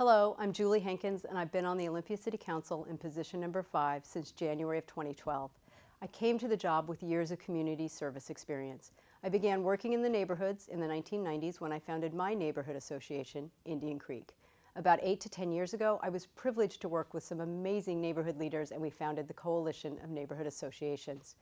Hello, I'm Julie Hankins, and I've been on the Olympia City Council in position number 5 since January of 2012. I came to the job with years of community service experience. I began working in the neighborhoods in the 1990s when I founded my neighborhood association, Indian Creek. About 8 to 10 years ago, I was privileged to work with some amazing neighborhood leaders, and we founded the Coalition of Neighborhood Associations.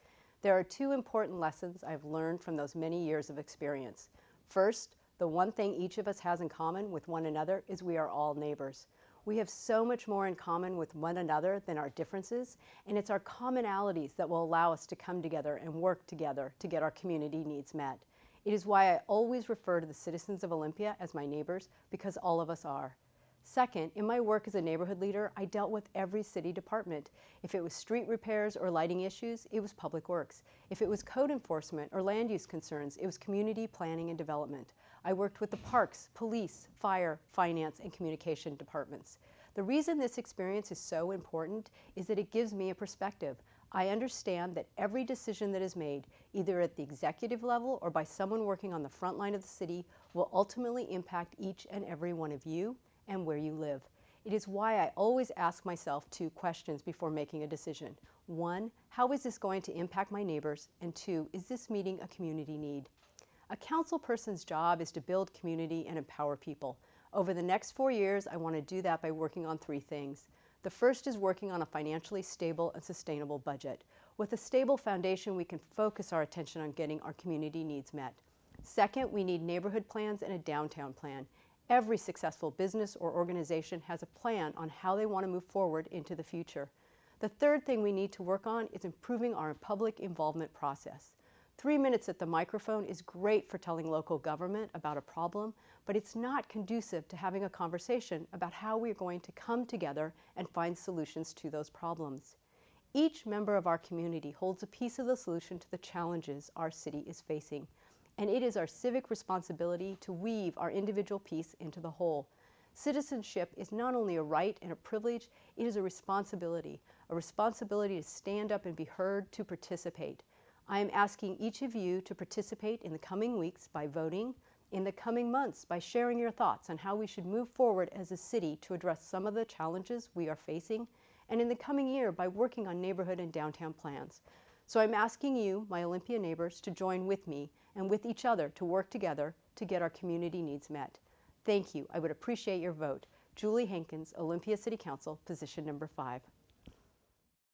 There are 2 important lessons I've learned from those many years of experience. First, the one thing each of us has in common with one another is we are all neighbors. We have so much more in common with one another than our differences, and it's our commonalities that will allow us to come together and work together to get our community needs met. It is why I always refer to the citizens of Olympia as my neighbors, because all of us are. Second, in my work as a neighborhood leader, I dealt with every city department. If it was street repairs or lighting issues, it was public works. If it was code enforcement or land use concerns, it was community planning and development. I worked with the parks, police, fire, finance, and communication departments. The reason this experience is so important is that it gives me a perspective. I understand that every decision that is made, either at the executive level or by someone working on the front line of the city, will ultimately impact each and every one of you and where you live. It is why I always ask myself 2 questions before making a decision. 1, how is this going to impact my neighbors? And 2, is this meeting a community need? A council person's job is to build community and empower people. Over the next 4 years, I want to do that by working on 3 things. The first is working on a financially stable and sustainable budget. With a stable foundation, we can focus our attention on getting our community needs met. Second, we need neighborhood plans and a downtown plan. Every successful business or organization has a plan on how they want to move forward into the future. The third thing we need to work on is improving our public involvement process. 3 minutes at the microphone is great for telling local government about a problem, but it's not conducive to having a conversation about how we're going to come together and find solutions to those problems. Each member of our community holds a piece of the solution to the challenges our city is facing, and it is our civic responsibility to weave our individual piece into the whole. Citizenship is not only a right and a privilege, it is a responsibility to stand up and be heard, to participate. I am asking each of you to participate in the coming weeks by voting, in the coming months by sharing your thoughts on how we should move forward as a city to address some of the challenges we are facing, and in the coming year by working on neighborhood and downtown plans. So I'm asking you, my Olympia neighbors, to join with me and with each other to work together to get our community needs met. Thank you. I would appreciate your vote. Julie Hankins, Olympia City Council, position number 5.